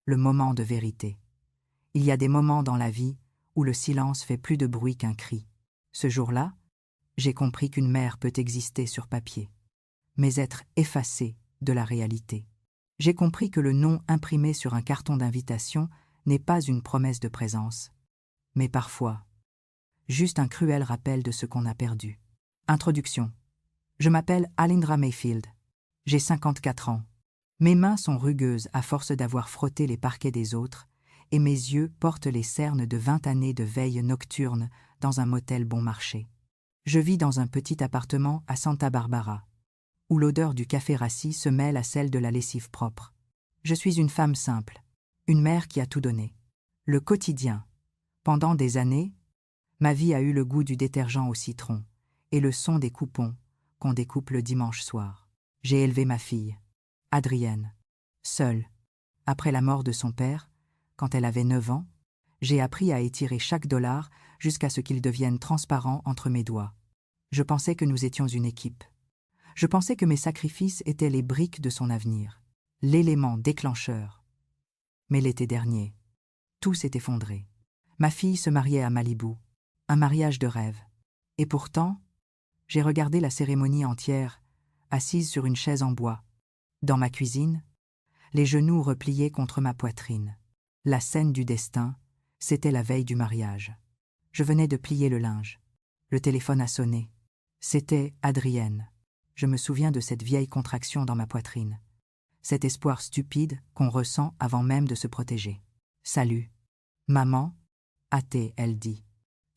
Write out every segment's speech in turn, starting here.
le moment de vérité. Il y a des moments dans la vie où le silence fait plus de bruit qu'un cri. Ce jour-là, j'ai compris qu'une mère peut exister sur papier, mais être effacée de la réalité. J'ai compris que le nom imprimé sur un carton d'invitation n'est pas une promesse de présence, mais parfois, juste un cruel rappel de ce qu'on a perdu. Introduction. Je m'appelle Alindra Mayfield. J'ai 54 ans. Mes mains sont rugueuses à force d'avoir frotté les parquets des autres, et mes yeux portent les cernes de 20 années de veille nocturne dans un motel bon marché. Je vis dans un petit appartement à Santa Barbara, où l'odeur du café rassis se mêle à celle de la lessive propre. Je suis une femme simple, une mère qui a tout donné. Le quotidien. Pendant des années, ma vie a eu le goût du détergent au citron et le son des coupons qu'on découpe le dimanche soir. J'ai élevé ma fille, Adrienne, seule. Après la mort de son père, quand elle avait 9 ans, j'ai appris à étirer chaque dollar jusqu'à ce qu'il devienne transparent entre mes doigts. Je pensais que nous étions une équipe. Je pensais que mes sacrifices étaient les briques de son avenir, l'élément déclencheur. Mais l'été dernier, tout s'est effondré. Ma fille se mariait à Malibu, un mariage de rêve. Et pourtant, j'ai regardé la cérémonie entière, assise sur une chaise en bois. Dans ma cuisine, les genoux repliés contre ma poitrine. La scène du destin, c'était la veille du mariage. Je venais de plier le linge. Le téléphone a sonné. C'était Adrienne. Je me souviens de cette vieille contraction dans ma poitrine. Cet espoir stupide qu'on ressent avant même de se protéger. « Salut. Maman » a-t-elle dit.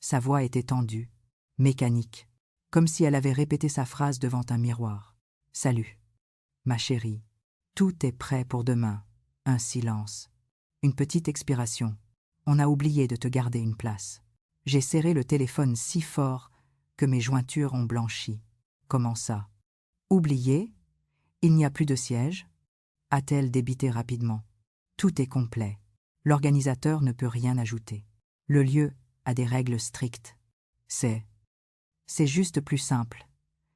Sa voix était tendue, mécanique, comme si elle avait répété sa phrase devant un miroir. « Salut. Ma chérie. Tout est prêt pour demain. » Un silence. Une petite expiration. On a oublié de te garder une place. J'ai serré le téléphone si fort que mes jointures ont blanchi. Comment ça? Oublié? Il n'y a plus de siège? A-t-elle débité rapidement. Tout est complet. L'organisateur ne peut rien ajouter. Le lieu a des règles strictes. C'est juste plus simple.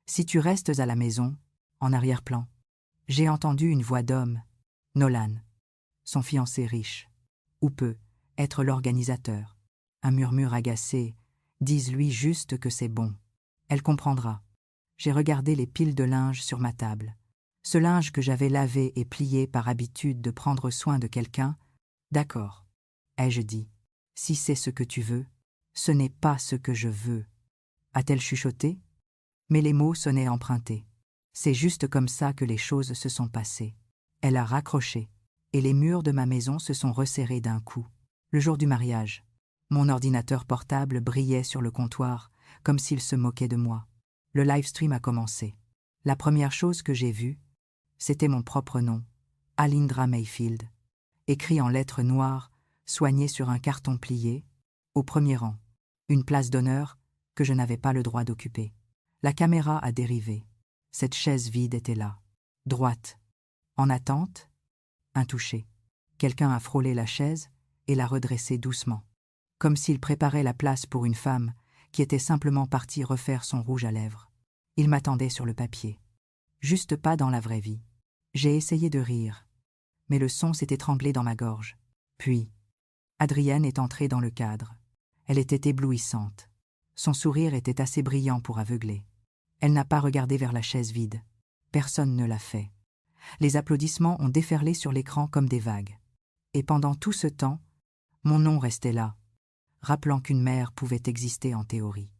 Si tu restes à la maison, en arrière-plan. J'ai entendu une voix d'homme, Nolan, son fiancé riche, ou peut être l'organisateur. Un murmure agacé, dis-lui juste que c'est bon. Elle comprendra. J'ai regardé les piles de linge sur ma table. Ce linge que j'avais lavé et plié par habitude de prendre soin de quelqu'un. D'accord, ai-je dit. Si c'est ce que tu veux, ce n'est pas ce que je veux. A-t-elle chuchoté? Mais les mots sonnaient empruntés. C'est juste comme ça que les choses se sont passées. Elle a raccroché, et les murs de ma maison se sont resserrés d'un coup. Le jour du mariage, mon ordinateur portable brillait sur le comptoir, comme s'il se moquait de moi. Le live stream a commencé. La première chose que j'ai vue, c'était mon propre nom, Alindra Mayfield, écrit en lettres noires, soigné sur un carton plié, au premier rang, une place d'honneur que je n'avais pas le droit d'occuper. La caméra a dérivé. Cette chaise vide était là, droite, en attente, intouchée. Quelqu'un a frôlé la chaise et l'a redressée doucement, comme s'il préparait la place pour une femme qui était simplement partie refaire son rouge à lèvres. Il m'attendait sur le papier. Juste pas dans la vraie vie. J'ai essayé de rire, mais le son s'est étranglé dans ma gorge. Puis, Adrienne est entrée dans le cadre. Elle était éblouissante. Son sourire était assez brillant pour aveugler. Elle n'a pas regardé vers la chaise vide. Personne ne l'a fait. Les applaudissements ont déferlé sur l'écran comme des vagues. Et pendant tout ce temps, mon nom restait là, rappelant qu'une mère pouvait exister en théorie.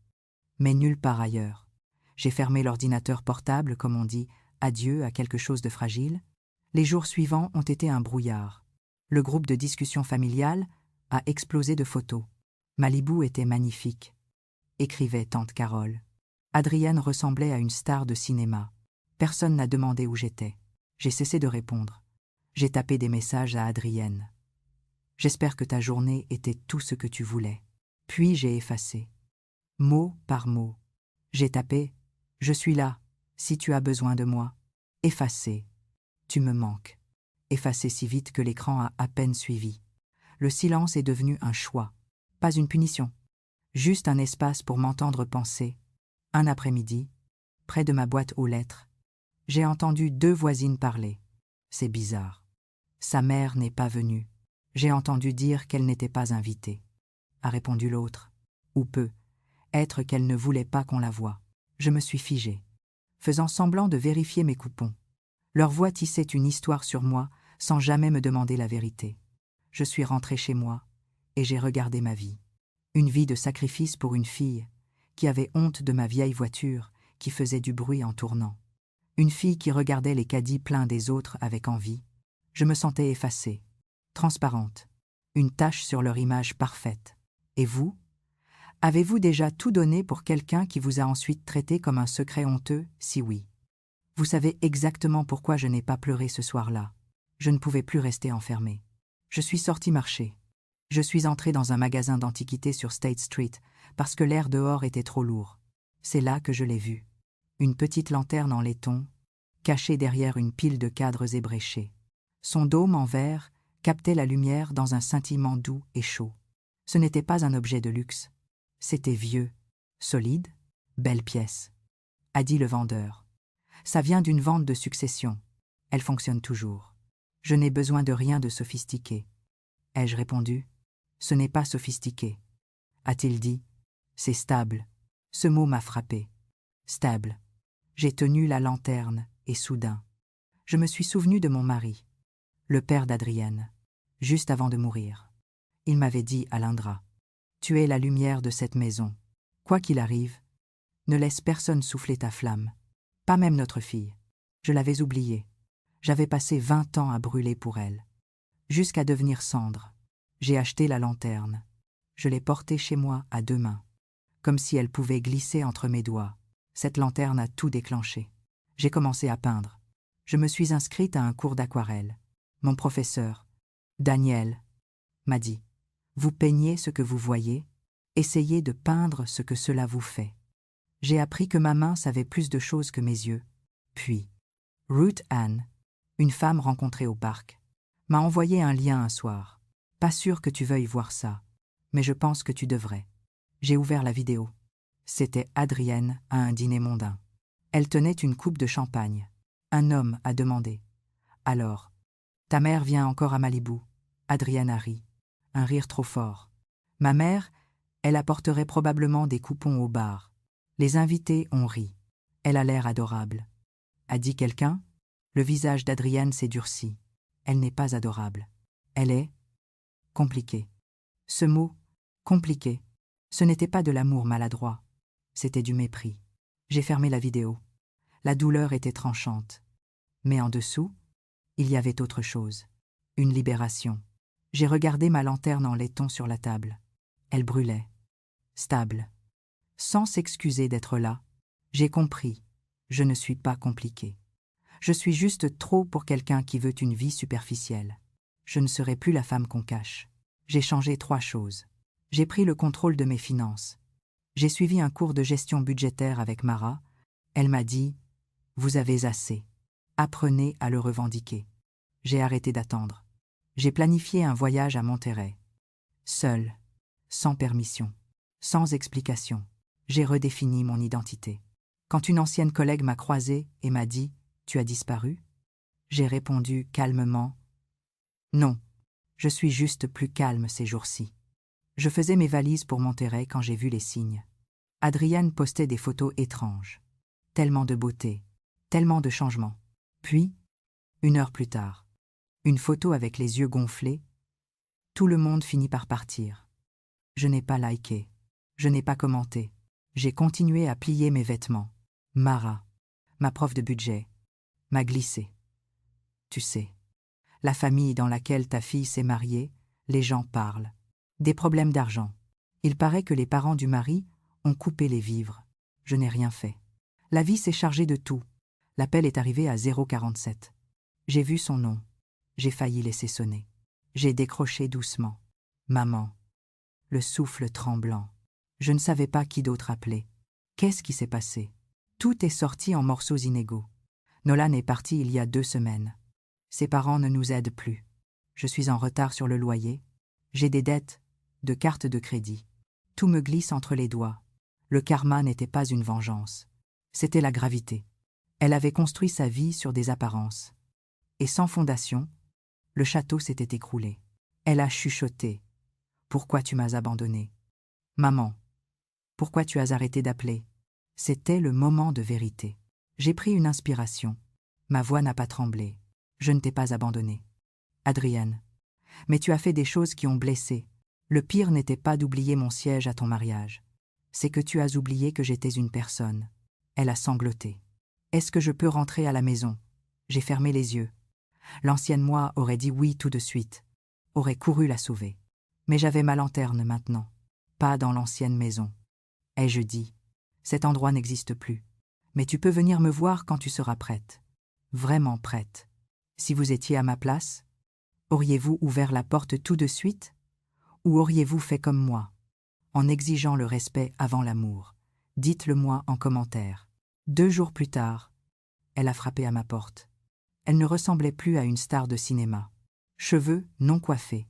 Mais nulle part ailleurs. J'ai fermé l'ordinateur portable, comme on dit, adieu à quelque chose de fragile. Les jours suivants ont été un brouillard. Le groupe de discussion familiale a explosé de photos. Malibu était magnifique, écrivait tante Carole. Adrienne ressemblait à une star de cinéma. Personne n'a demandé où j'étais. J'ai cessé de répondre. J'ai tapé des messages à Adrienne. J'espère que ta journée était tout ce que tu voulais. Puis j'ai effacé. Mot par mot. J'ai tapé « Je suis là, si tu as besoin de moi ». Effacé. Tu me manques. Effacé si vite que l'écran a à peine suivi. Le silence est devenu un choix, pas une punition. Juste un espace pour m'entendre penser. Un après-midi, près de ma boîte aux lettres, j'ai entendu 2 voisines parler. C'est bizarre. Sa mère n'est pas venue. J'ai entendu dire qu'elle n'était pas invitée, a répondu l'autre. Ou peut être qu'elle ne voulait pas qu'on la voie. Je me suis figé, faisant semblant de vérifier mes coupons. Leur voix tissait une histoire sur moi sans jamais me demander la vérité. Je suis rentré chez moi et j'ai regardé ma vie. Une vie de sacrifice pour une fille qui avait honte de ma vieille voiture qui faisait du bruit en tournant. Une fille qui regardait les caddies pleins des autres avec envie. Je me sentais effacée, transparente, une tache sur leur image parfaite. Et vous ? Avez-vous déjà tout donné pour quelqu'un qui vous a ensuite traité comme un secret honteux, si oui? Vous savez exactement pourquoi je n'ai pas pleuré ce soir-là. Je ne pouvais plus rester enfermée. Je suis sortie marcher. Je suis entrée dans un magasin d'antiquités sur State Street parce que l'air dehors était trop lourd. C'est là que je l'ai vue. Une petite lanterne en laiton, cachée derrière une pile de cadres ébréchés. Son dôme en verre captait la lumière dans un scintillement doux et chaud. Ce n'était pas un objet de luxe. C'était vieux, solide, belle pièce, a dit le vendeur. Ça vient d'une vente de succession. Elle fonctionne toujours. Je n'ai besoin de rien de sophistiqué. Ai-je répondu? Ce n'est pas sophistiqué. A-t-il dit? C'est stable. Ce mot m'a frappé. Stable. J'ai tenu la lanterne et soudain, je me suis souvenu de mon mari, le père d'Adrienne, juste avant de mourir. Il m'avait dit à l'Indra, « Tu es la lumière de cette maison. Quoi qu'il arrive, ne laisse personne souffler ta flamme, pas même notre fille. » Je l'avais oubliée. J'avais passé 20 ans à brûler pour elle. Jusqu'à devenir cendre. J'ai acheté la lanterne. Je l'ai portée chez moi à 2 mains, comme si elle pouvait glisser entre mes doigts. Cette lanterne a tout déclenché. J'ai commencé à peindre. Je me suis inscrite à un cours d'aquarelle. Mon professeur, Daniel, m'a dit « Vous peignez ce que vous voyez, essayez de peindre ce que cela vous fait. » J'ai appris que ma main savait plus de choses que mes yeux. Puis, Ruth Ann, une femme rencontrée au parc, m'a envoyé un lien un soir. Pas sûr que tu veuilles voir ça, mais je pense que tu devrais. J'ai ouvert la vidéo. C'était Adrienne à un dîner mondain. Elle tenait une coupe de champagne. Un homme a demandé « Alors, ta mère vient encore à Malibu ?» Adrienne a ri. Un rire trop fort. Ma mère, elle apporterait probablement des coupons au bar. Les invités ont ri. Elle a l'air adorable. A dit quelqu'un? Le visage d'Adrienne s'est durci. Elle n'est pas adorable. Elle est compliquée. Ce mot, compliqué, ce n'était pas de l'amour maladroit. C'était du mépris. J'ai fermé la vidéo. La douleur était tranchante. Mais en dessous, il y avait autre chose. Une libération. J'ai regardé ma lanterne en laiton sur la table. Elle brûlait. Stable. Sans s'excuser d'être là, j'ai compris. Je ne suis pas compliquée. Je suis juste trop pour quelqu'un qui veut une vie superficielle. Je ne serai plus la femme qu'on cache. J'ai changé 3 choses. J'ai pris le contrôle de mes finances. J'ai suivi un cours de gestion budgétaire avec Mara. Elle m'a dit « Vous avez assez. Apprenez à le revendiquer. » J'ai arrêté d'attendre. J'ai planifié un voyage à Monterrey. Seul, sans permission, sans explication. J'ai redéfini mon identité. Quand une ancienne collègue m'a croisée et m'a dit « Tu as disparu ?» j'ai répondu calmement « Non, je suis juste plus calme ces jours-ci. » Je faisais mes valises pour Monterrey quand j'ai vu les signes. Adrienne postait des photos étranges. Tellement de beauté, tellement de changements. Puis, 1 heure plus tard, une photo avec les yeux gonflés. Tout le monde finit par partir. Je n'ai pas liké, je n'ai pas commenté. J'ai continué à plier mes vêtements. Mara, ma prof de budget, m'a glissé. Tu sais, la famille dans laquelle ta fille s'est mariée, les gens parlent. Des problèmes d'argent. Il paraît que les parents du mari ont coupé les vivres. Je n'ai rien fait. La vie s'est chargée de tout. L'appel est arrivé à 047. J'ai vu son nom. J'ai failli laisser sonner. J'ai décroché doucement. Maman. Le souffle tremblant. Je ne savais pas qui d'autre appeler. Qu'est-ce qui s'est passé? Tout est sorti en morceaux inégaux. Nolan est parti il y a 2 semaines. Ses parents ne nous aident plus. Je suis en retard sur le loyer. J'ai des dettes, de cartes de crédit. Tout me glisse entre les doigts. Le karma n'était pas une vengeance. C'était la gravité. Elle avait construit sa vie sur des apparences. Et sans fondation, le château s'était écroulé. Elle a chuchoté. Pourquoi tu m'as abandonné? Maman. Pourquoi tu as arrêté d'appeler? C'était le moment de vérité. J'ai pris une inspiration. Ma voix n'a pas tremblé. Je ne t'ai pas abandonné. Adrienne. Mais tu as fait des choses qui ont blessé. Le pire n'était pas d'oublier mon siège à ton mariage. C'est que tu as oublié que j'étais une personne. Elle a sangloté. Est-ce que je peux rentrer à la maison? J'ai fermé les yeux. L'ancienne moi aurait dit oui tout de suite, aurait couru la sauver. Mais j'avais ma lanterne maintenant, pas dans l'ancienne maison. Ai-je dit, cet endroit n'existe plus. Mais tu peux venir me voir quand tu seras prête. Vraiment prête. Si vous étiez à ma place, auriez-vous ouvert la porte tout de suite? Ou auriez-vous fait comme moi, en exigeant le respect avant l'amour? Dites-le-moi en commentaire. 2 jours plus tard, elle a frappé à ma porte. Elle ne ressemblait plus à une star de cinéma. Cheveux non coiffés,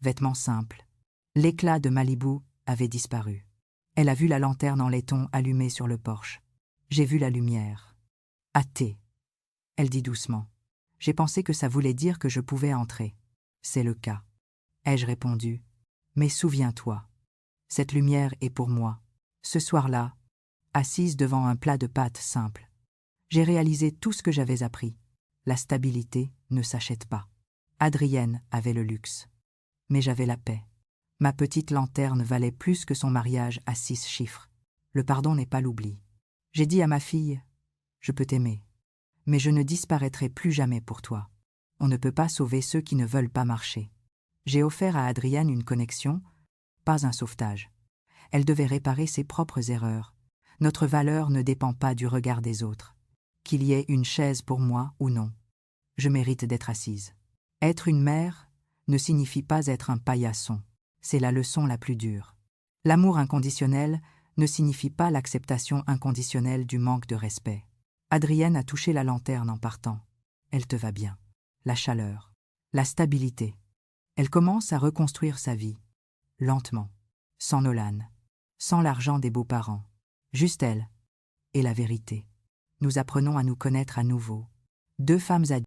vêtements simples. L'éclat de Malibu avait disparu. Elle a vu la lanterne en laiton allumée sur le porche. J'ai vu la lumière. Athée. Elle dit doucement. J'ai pensé que ça voulait dire que je pouvais entrer. C'est le cas. Ai-je répondu. Mais souviens-toi. Cette lumière est pour moi. Ce soir-là, assise devant un plat de pâtes simple, j'ai réalisé tout ce que j'avais appris. La stabilité ne s'achète pas. Adrienne avait le luxe. Mais j'avais la paix. Ma petite lanterne valait plus que son mariage à 6 chiffres. Le pardon n'est pas l'oubli. J'ai dit à ma fille, je peux t'aimer, mais je ne disparaîtrai plus jamais pour toi. On ne peut pas sauver ceux qui ne veulent pas marcher. J'ai offert à Adrienne une connexion, pas un sauvetage. Elle devait réparer ses propres erreurs. Notre valeur ne dépend pas du regard des autres. Qu'il y ait une chaise pour moi ou non. Je mérite d'être assise. Être une mère ne signifie pas être un paillasson. C'est la leçon la plus dure. L'amour inconditionnel ne signifie pas l'acceptation inconditionnelle du manque de respect. Adrienne a touché la lanterne en partant. Elle te va bien. La chaleur. La stabilité. Elle commence à reconstruire sa vie. Lentement. Sans Nolan. Sans l'argent des beaux-parents. Juste elle. Et la vérité. Nous apprenons à nous connaître à nouveau. 2 femmes adultes.